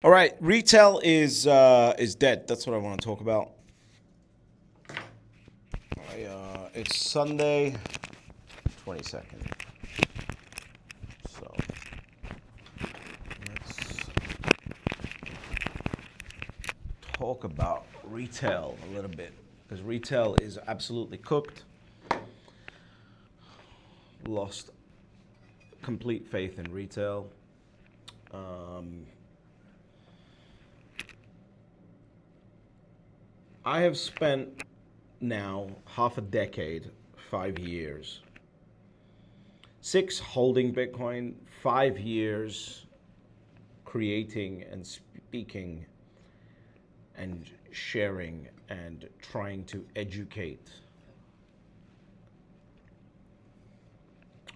All right, retail is dead. That's what I want to talk about. It's Sunday, 22nd. So let's talk about retail a little bit because retail is absolutely cooked. Lost complete faith in retail. I have spent now half a decade, 5 years, 6 holding Bitcoin, 5 years creating and speaking and sharing and trying to educate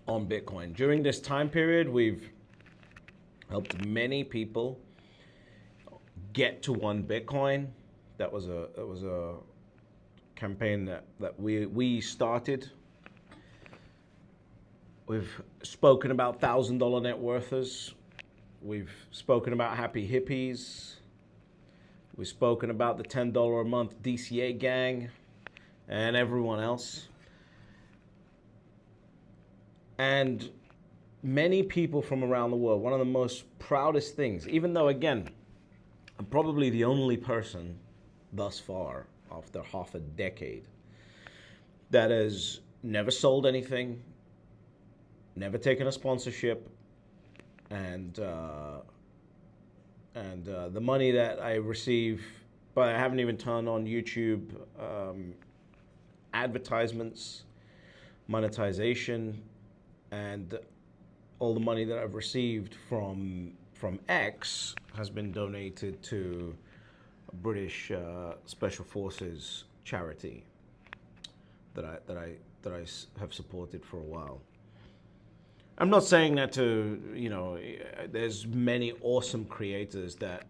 on Bitcoin. During this time period, we've helped many people get to 1 Bitcoin. That was a campaign that we started. We've spoken about $1,000 net worthers. We've spoken about happy hippies. We've spoken about the $10 a month DCA gang and everyone else. And many people from around the world, one of the most proudest things, even though, again, I'm probably the only person thus far, after half a decade, that has never sold anything, never taken a sponsorship, and the money that I receive, but I haven't even turned on YouTube advertisements, monetization, and all the money that I've received from X has been donated to British Special Forces charity that I have supported for a while. I'm not saying that to, there's many awesome creators that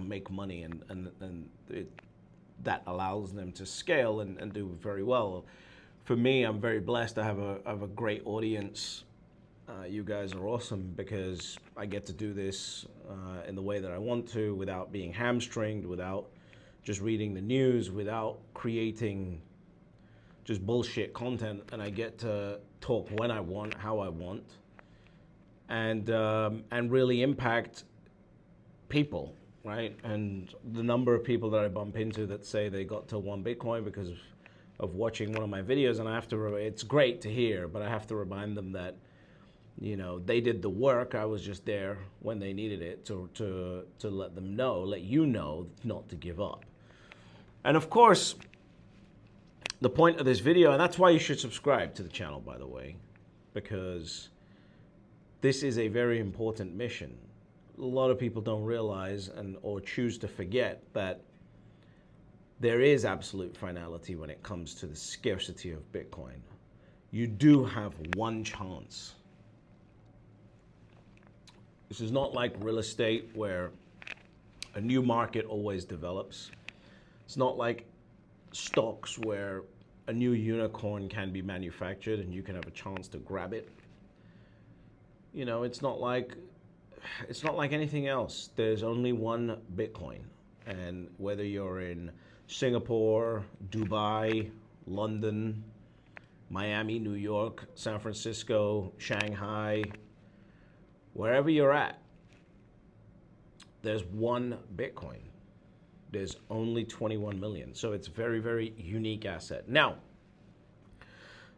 make money and that allows them to scale and do very well. For me, I'm very blessed. I have a great audience. You guys are awesome because I get to do this in the way that I want to without being hamstringed, without just reading the news, without creating just bullshit content, and I get to talk when I want, how I want, and really impact people, right? And the number of people that I bump into that say they got to 1 Bitcoin because of watching one of my videos, and it's great to hear, but I have to remind them that they did the work. I was just there when they needed it to let you know not to give up. And of course, the point of this video, and that's why you should subscribe to the channel, by the way, because this is a very important mission. A lot of people don't realize or choose to forget that there is absolute finality when it comes to the scarcity of Bitcoin. You do have one chance. This is not like real estate where a new market always develops. It's not like stocks where a new unicorn can be manufactured and you can have a chance to grab it. It's not like anything else. There's only 1 Bitcoin. And whether you're in Singapore, Dubai, London, Miami, New York, San Francisco, Shanghai, wherever you're at, there's 1 Bitcoin. There's only 21 million. So it's a very, very unique asset. Now,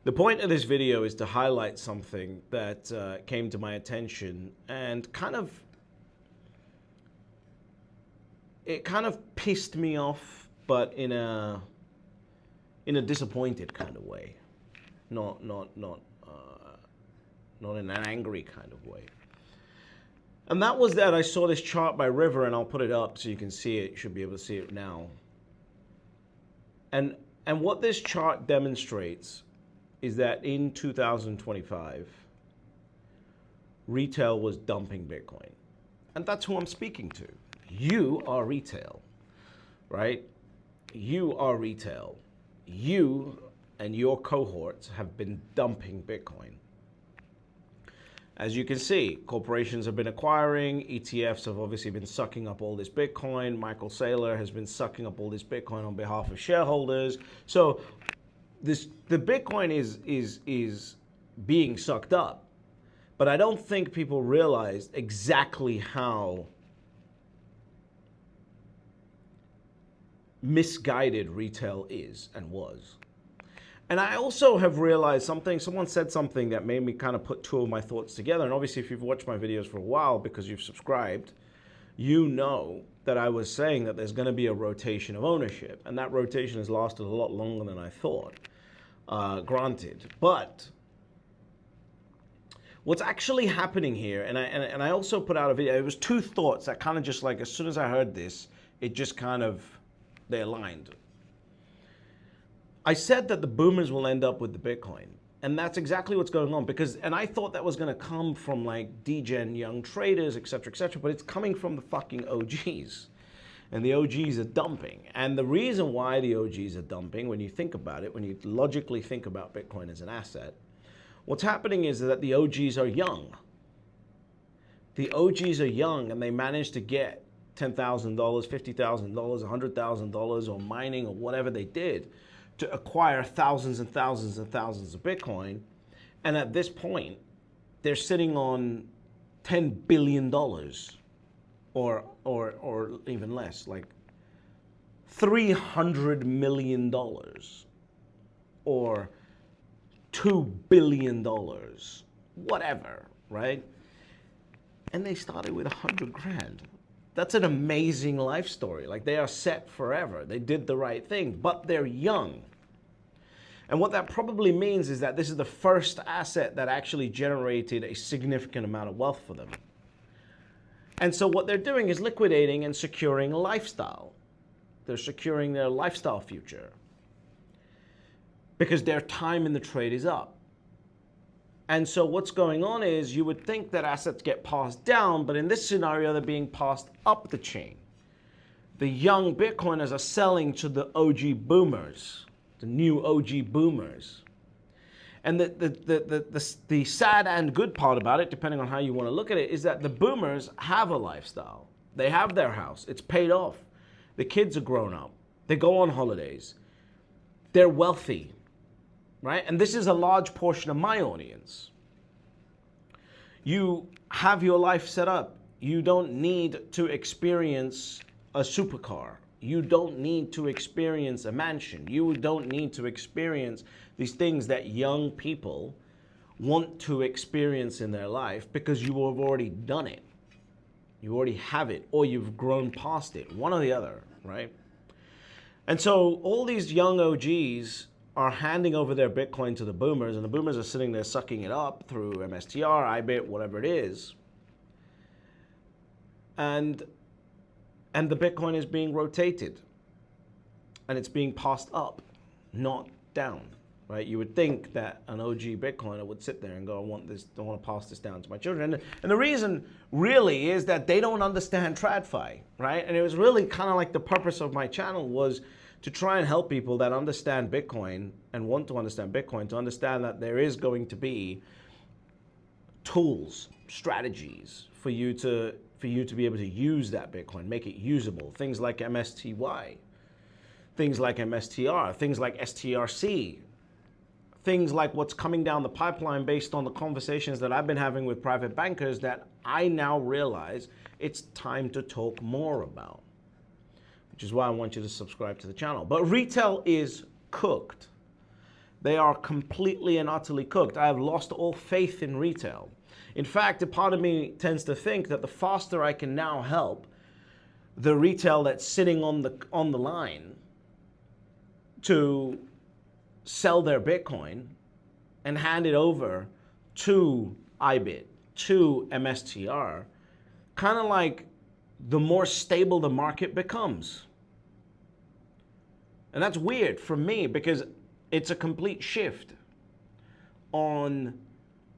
the point of this video is to highlight something that came to my attention and it kind of pissed me off, but in a disappointed kind of way, not in an angry kind of way. And that was that I saw this chart by River, and I'll put it up so you can see it. You should be able to see it now. And what this chart demonstrates is that in 2025, retail was dumping Bitcoin. And that's who I'm speaking to. You are retail, right? You are retail. You and your cohorts have been dumping Bitcoin. As you can see, corporations have been acquiring, ETFs have obviously been sucking up all this Bitcoin. Michael Saylor has been sucking up all this Bitcoin on behalf of shareholders. So the Bitcoin is being sucked up. But I don't think people realize exactly how misguided retail is and was. And I also have realized something, someone said something that made me kind of put two of my thoughts together. And obviously, if you've watched my videos for a while because you've subscribed, you know that I was saying that there's going to be a rotation of ownership. And that rotation has lasted a lot longer than I thought, granted. But what's actually happening here, and I also put out a video, it was two thoughts that kind of just like, as soon as I heard this, it just kind of, they aligned. I said that the boomers will end up with the Bitcoin. And that's exactly what's going on and I thought that was going to come from like degen young traders, et cetera, but it's coming from the fucking OGs. And the OGs are dumping. And the reason why the OGs are dumping, when you think about it, when you logically think about Bitcoin as an asset, what's happening is that the OGs are young. The OGs are young and they managed to get $10,000, $50,000, $100,000 or mining or whatever they did to acquire thousands and thousands and thousands of Bitcoin. And at this point, they're sitting on $10 billion or even less, like $300 million or $2 billion, whatever, right? And they started with 100 grand. That's an amazing life story. Like, they are set forever. They did the right thing, but they're young. And what that probably means is that this is the first asset that actually generated a significant amount of wealth for them. And so what they're doing is liquidating and securing a lifestyle. They're securing their lifestyle future because their time in the trade is up. And so what's going on is you would think that assets get passed down, but in this scenario, they're being passed up the chain. The young Bitcoiners are selling to the OG boomers, the new OG boomers. And the sad and good part about it, depending on how you want to look at it, is that the boomers have a lifestyle. They have their house. It's paid off. The kids are grown up. They go on holidays. They're wealthy. Right? And this is a large portion of my audience. You have your life set up. You don't need to experience a supercar. You don't need to experience a mansion. You don't need to experience these things that young people want to experience in their life because you have already done it. You already have it, or you've grown past it, one or the other, right? And so all these young OGs are handing over their Bitcoin to the boomers, and the boomers are sitting there sucking it up through MSTR, IBIT, whatever it is. And the Bitcoin is being rotated, and it's being passed up, not down, right? You would think that an OG Bitcoiner would sit there and go, I want to pass this down to my children. And the reason really is that they don't understand TradFi, right? And it was really kind of like the purpose of my channel was to try and help people that understand Bitcoin and want to understand Bitcoin to understand that there is going to be tools, strategies for you to be able to use that Bitcoin, make it usable. Things like MSTY, things like MSTR, things like STRC, things like what's coming down the pipeline based on the conversations that I've been having with private bankers that I now realize it's time to talk more about. Which is why I want you to subscribe to the channel. But retail is cooked. They are completely and utterly cooked. I have lost all faith in retail. In fact, a part of me tends to think that the faster I can now help the retail that's sitting on the line to sell their Bitcoin and hand it over to IBIT, to MSTR, kind of like the more stable the market becomes. And that's weird for me because it's a complete shift on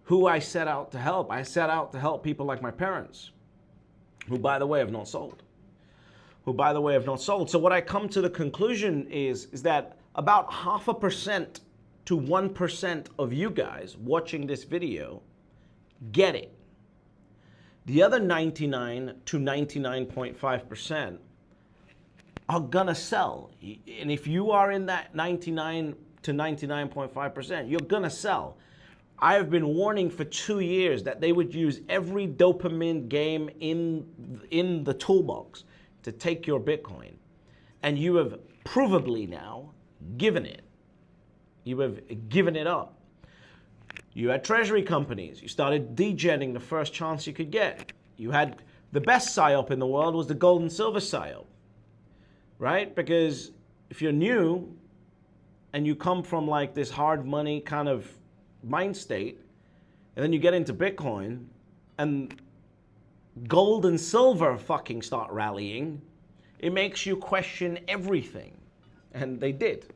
who I set out to help. I set out to help people like my parents, who, by the way, have not sold. So what I come to the conclusion is that about 0.5% to 1% of you guys watching this video get it. The other 99 to 99.5% are gonna sell. And if you are in that 99 to 99.5%, you're gonna sell. I have been warning for 2 years that they would use every dopamine game in the toolbox to take your Bitcoin. And you have provably now given it. You have given it up. You had treasury companies. You started degenning the first chance you could get. You had the best PSYOP in the world was the gold and silver PSYOP, right? Because if you're new and you come from like this hard money kind of mind state, and then you get into Bitcoin and gold and silver fucking start rallying, it makes you question everything. And they did.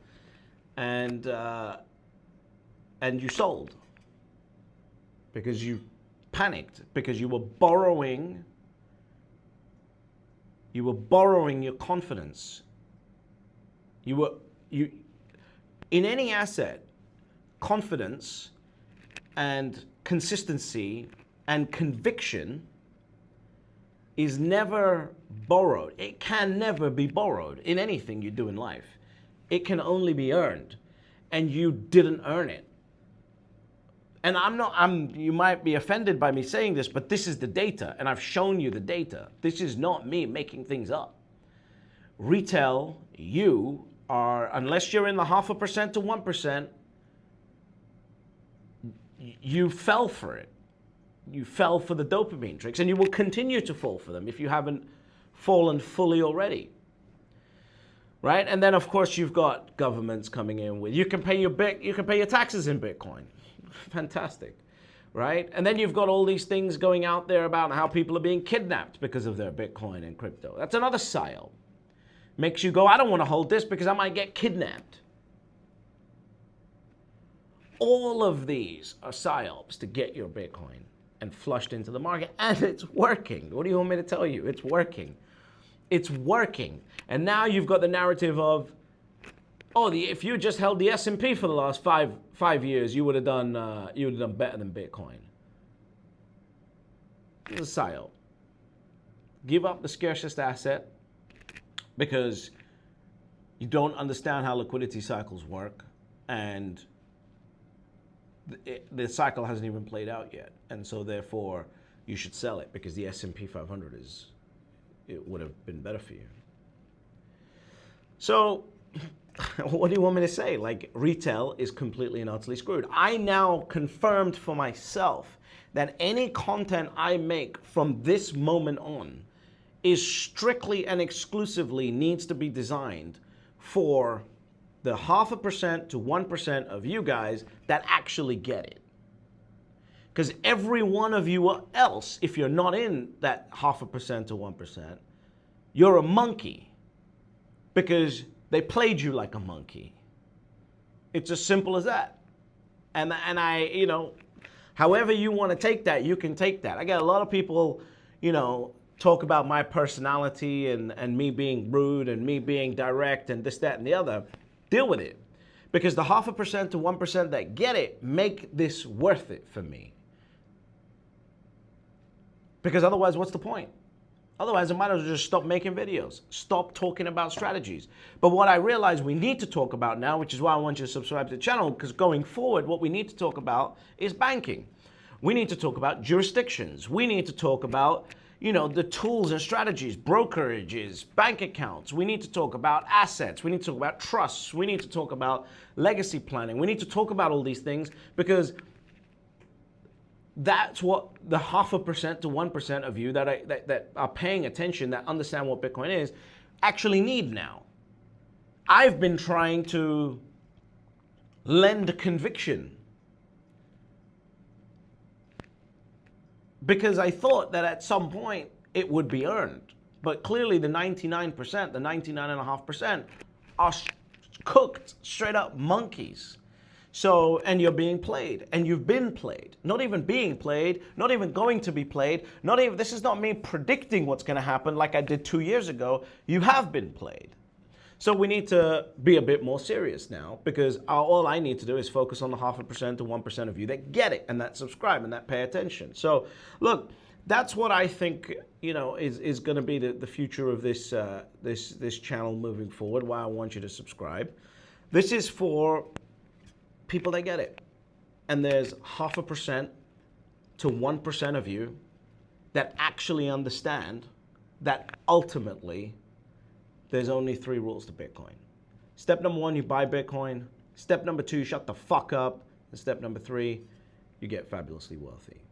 And you sold. Because you panicked, because you were borrowing your confidence. In any asset, confidence and consistency and conviction is never borrowed. It can never be borrowed in anything you do in life. It can only be earned, and you didn't earn it. And you might be offended by me saying this, but this is the data, and I've shown you the data. This is not me making things up. Retail, you are, unless you're in the 0.5% to 1%, you fell for it. You fell for the dopamine tricks, and you will continue to fall for them if you haven't fallen fully already. Right? And then of course you've got governments coming in with, you can pay your taxes in Bitcoin. Fantastic, right? And then you've got all these things going out there about how people are being kidnapped because of their Bitcoin and crypto. That's another PSYOP. Makes you go, I don't want to hold this because I might get kidnapped. All of these are PSYOPs to get your Bitcoin and flushed into the market, and it's working. What do you want me to tell you? It's working. It's working. And now you've got the narrative of, oh, if you just held the S&P for the last five years, you would have done better than Bitcoin. It's a PSYOP. Give up the scarcest asset because you don't understand how liquidity cycles work, and the cycle hasn't even played out yet, and so therefore you should sell it because the S&P 500 it would have been better for you. So what do you want me to say? Like, retail is completely and utterly screwed. I now confirmed for myself that any content I make from this moment on is strictly and exclusively needs to be designed for the 0.5% to 1% of you guys that actually get it. Because every one of you else, if you're not in that 0.5% to 1%, you're a monkey. Because they played you like a monkey. It's as simple as that. And I, however you want to take that, you can take that. I get a lot of people, talk about my personality and me being rude and me being direct and this, that, and the other. Deal with it. Because the 0.5% to 1% that get it make this worth it for me. Because otherwise, what's the point? Otherwise, I might as well just stop making videos. Stop talking about strategies. But what I realize we need to talk about now, which is why I want you to subscribe to the channel, because going forward, what we need to talk about is banking. We need to talk about jurisdictions. We need to talk about, the tools and strategies, brokerages, bank accounts. We need to talk about assets. We need to talk about trusts. We need to talk about legacy planning. We need to talk about all these things because that's what the 0.5% to 1% of you that are paying attention, that understand what Bitcoin is, actually need now. I've been trying to lend conviction because I thought that at some point it would be earned. But clearly the 99%, the 99.5% are cooked, straight up monkeys. So, and you're being played, and you've been played. Not even being played, not even going to be played, this is not me predicting what's gonna happen like I did 2 years ago. You have been played. So we need to be a bit more serious now, because all I need to do is focus on the 0.5% to 1% of you that get it and that subscribe and that pay attention. So look, that's what I think, you know, is going to be the future of this this channel moving forward. Why I want you to subscribe. This is for people that get it, and there's 0.5% to 1% of you that actually understand that ultimately there's only 3 rules to Bitcoin. Step number 1, you buy Bitcoin. Step number 2, shut the fuck up. And step number 3, you get fabulously wealthy.